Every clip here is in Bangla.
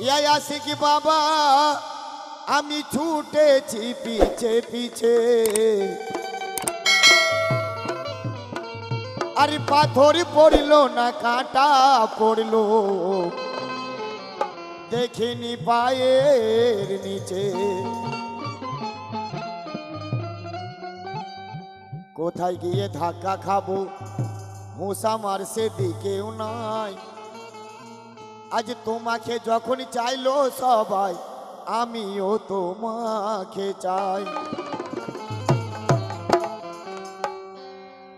ইয়া আশিকি বাবা আমি ছুটেছি পিছে পিছে, আরে পাথর পড়ল না কাঁটা পড়ল দেখিনি পায়ের নিচে। কোথায় গিয়ে ধাক্কা খাবো হুঁশ আমার সেদিকেও নাই। আজ তোমাকে যখন চাইলো সবাই আমিও তোমাকে চাই।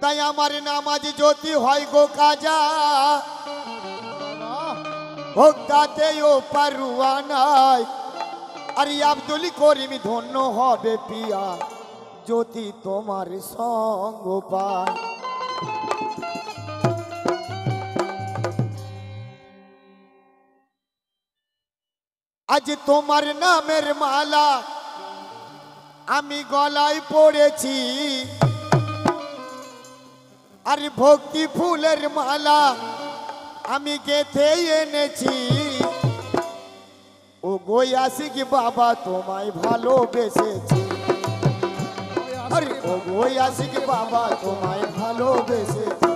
তাই আমার নামাজ জ্যোতি হয় গো কাজা, হোক তাতেও পারুয়া নাই। আরে আব্দুল করিম ধন্য হবে পিয়া জ্যোতি তোমার সঙ্গ পায়। আজ তোমার নামের মালা আমি গলায় পড়েছি, আর ভক্তি ফুলের মালা আমি গেঁথে এনেছি। ও গো আশিকি বাবা তোমায় ভালোবেসেছি, আরে ও গো আশিকি বাবা তোমায় ভালোবেসেছি।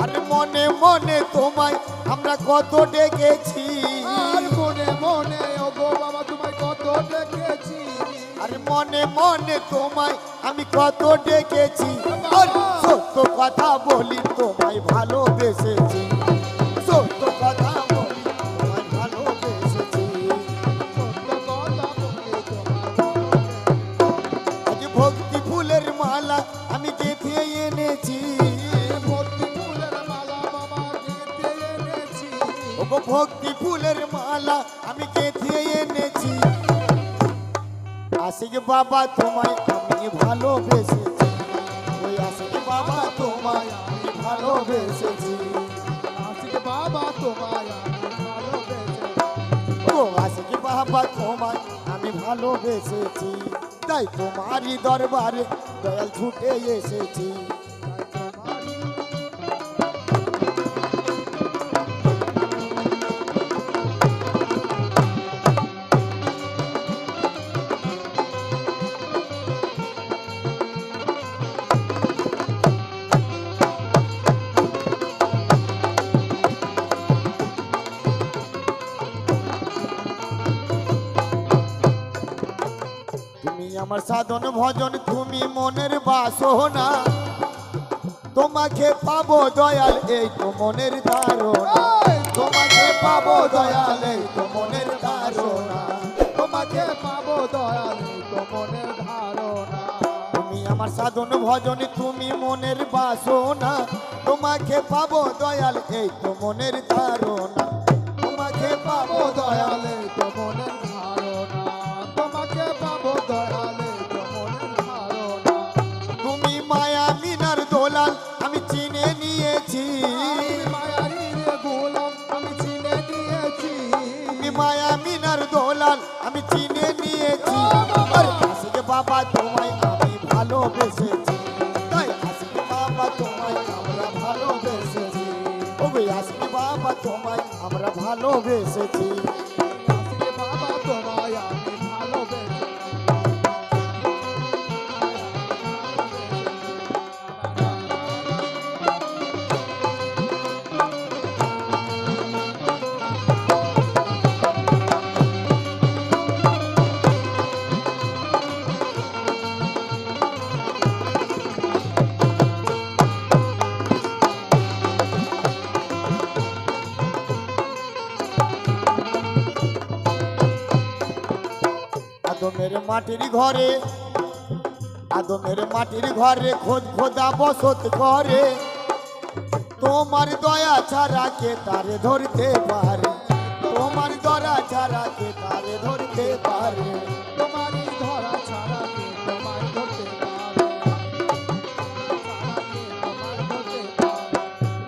আরে মনে মনে তোমায় আমরা কত ডেকেছি, মনে মনে ও গো বাবা তোমায় কত ডেকেছি। আরে মনে মনে তোমায় আমি কত ডেকেছি। আর সত্য কথা বলি তোমায় ভালোবেসেছি, সত্য কথা বলি তোমায় ভালোবেসেছি। আজ ভক্তি ফুলের মালা আমি গেঁথে এনেছি, ভক্তি ফুলের মালা আমি গেঁথে এনেছি। আশিকি বাবা তোমায় আমি ভালোবেসেছি, ওই আশিকি বাবা তোমায় আমি ভালোবেসেছি। আশিকি বাবা তোমায় আমি ভালোবেসেছি, ও আশিকি বাবা তোমায় আমি ভালোবেসেছি। তাই তোমারই দরবারে দয়াল ছুটে এসেছি। তুমি আমার সাধন ভজন তুমি মনের বাসনা, তোমাকে পাবো দয়াল এই তো মনের ধারণা। তোমাকে পাবো দয়াল এই তো মনের ধারণা, তোমাকে পাবো দয়াল তো মনের ধারণা। তুমি আমার সাধন ভজন তুমি মনের বাসনা, তোমাকে পাবো দয়াল এই তো মনের ধারণা। তোমাকে পাবো দয়াল তো মনের ধারণা, তোমাকে পাবো দয়াল তো মনের ধারণা। তুমি মায়া মিনার দোলাল আমি চিনে নিয়েছি, মায়ারি রে গোলাম আমি চিনে নিয়েছি। তুমি মায়া মিনার দোলাল আমি চিনে নিয়েছি। আর আশিকি বাবা তোমায় আমি ভালোবেসেছি, তাই আশিকি বাবা তোমায় আমরা ভালোবেসেছি। ও গো আশিকি বাবা তোমায় আমরা ভালোবেসেছি। আশিকি বাবা তোমায় আমি ভালোবেসেছি। আদমের মাটির ঘরে, আদমের মাটির ঘরে খোদ খোদা বসত করে, তোমার দয়া ছাড়া কে তারে ধরতে পারে, তোমার দয়া ছাড়া কে তারে ধরতে পারে। তোমারই ধরা ছাড়া কে তোমায় ধরতে পারে, তোমায় ধরতে পারে।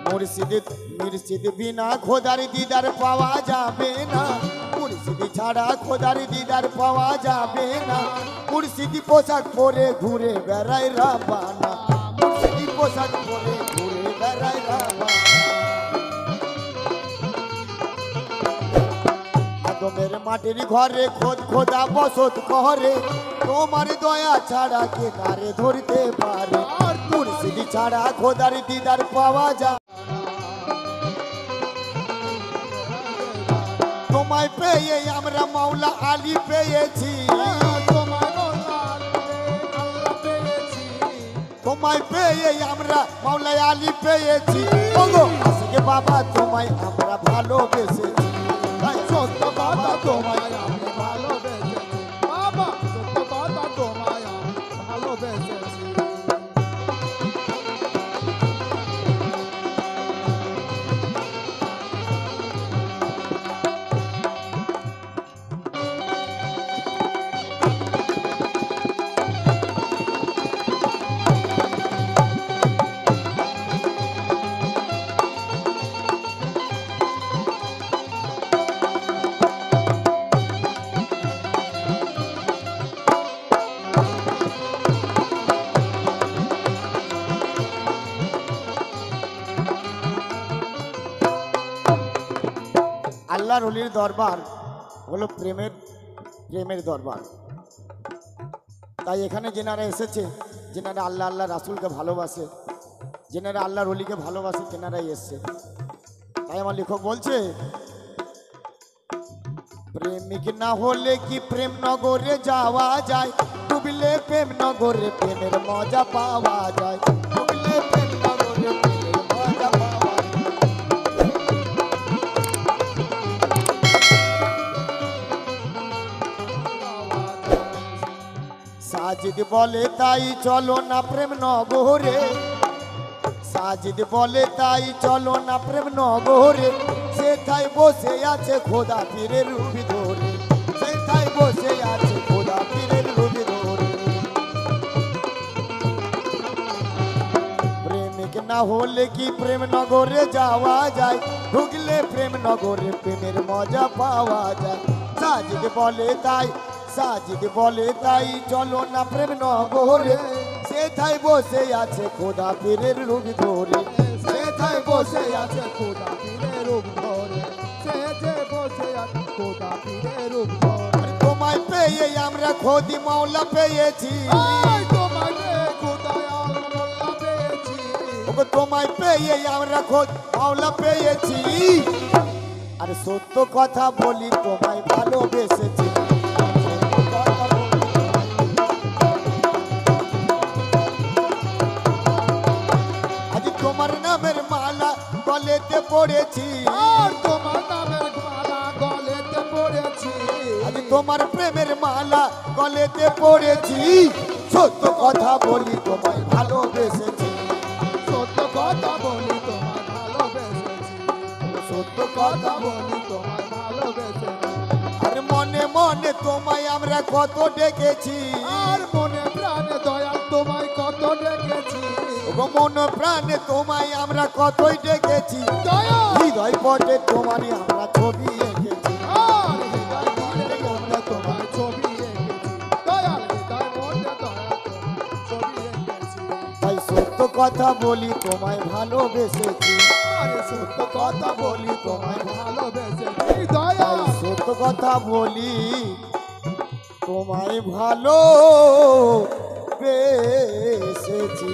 মুর্শিদ মুর্শিদ বিনা খোদার দিদার পাওয়া যাবে না, মুর্শিদ ছাড়া খোদার দিদার পাওয়া যাবে না। মুর্শিদ পোশাক পরে ঘুরে বেড়ায় রাবানা, মুর্শিদ পোশাক পরে ঘুরে বেড়ায় রাবানা। মাটির ঘরে খোদ খোদা বসত করে, তোমার দয়া ছাড়া কে তারে ধরতে পারে, মুর্শিদি ছাড়া খোদার দিদার পাওয়া যায়। তোমায় পেয়ে আমরা মাওলা আলী পেয়েছি, তোমায় পেয়ে আমরা মাওলা আলী পেয়েছি। ওগো আজকে বাবা তোমায় আমরা ভালোবেসেছি, তাই সত্য বাবা তোমায় আমি ভালোবেসেছি বাবা, সত্য কথা তোমায় আমি ভালোবেসেছি। আল্লাহর ওলির দরবার হলো প্রেমের দরবার। তাই এখানে যেনারা এসেছে, যেনারা আল্লাহ আল্লাহ রাসূলকে ভালোবাসে, যেনারা আল্লাহর ওলিকে ভালোবাসে, তেনারাই এসছে। তাই আমার লেখক বলছে, প্রেমিক না হলে কি প্রেম নগরে যাওয়া যায়, ডুবলে প্রেম নগরে প্রেমের মজা পাওয়া যায়, ডুবলে প্রেম নগরে প্রেমের মজা পাওয়া যায়। সাজিদ বলে তাই চলো না প্রেম নগরে, সাজিদ বলে তাই চলো না প্রেম নগরে, সেথায় বসে আছে খোদা পীরের রূপি ধরে, সেথায় বসে আছে খোদা পীরের রূপি ধরে। প্রেমিক না হলে কি প্রেম নগরে যাওয়া যায়, ঢুকলে প্রেম নগরে প্রেমের মজা পাওয়া যায়। সাজিদ বলে তাই, সাজিদ বলে তাই চলো না প্রেম নগরে, সেথায় বসে আছে খোদা পীরের রূপ ধরে, সেথায় বসে আছে খোদা পীরের রূপ ধরে, সে যে বসে আছে খোদা পীরের রূপ ধরে। তোমায় পেয়ে আমরা খোদি মাওলা পেয়েছি, তোমাকে খোদায় আল্লাহ পেয়েছি, ওগো তোমায় পেয়ে আমরা খোদ মাওলা পেয়েছি। আর সত্য কথা বলি তোমায় ভালোবেসেছি, তোমার নামের মালা গলেতে পড়েছি, আর তোমার নামের মালা গলেতে পড়েছি, আজ তোমার প্রেমের মালা গলেতে পড়েছি। সত্য কথা বলি তোমায় ভালোবেসেছি, সত্য কথা বলি তোমায় ভালোবেসেছি, সত্য কথা বলি তোমায় ভালোবেসেছি। আর মনে মনে তোমায় আমরা কত ডেকেছি, আর মনে প্রাণে দয়াল তোমায় কত ডেকেছি, ওগো মন প্রাণে তোমায় আমরা কতই ডেকেছি। দয়াল হৃদয় পটে তোমারই আমরা ছবি এঁকেছি, আর হৃদয় মনে আমরা তোমার ছবি এঁকেছি, দয়াল হৃদয় মনে দয়াল তোমার ছবি এঁকেছি। তাই সত্য কথা বলি তোমায় ভালোবেসেছি, আরে সত্য কথা বলি তোমায় ভালোবেসেছি, দয়াল তাই সত্য কথা বলি তোমায় ভালো বেসেছি।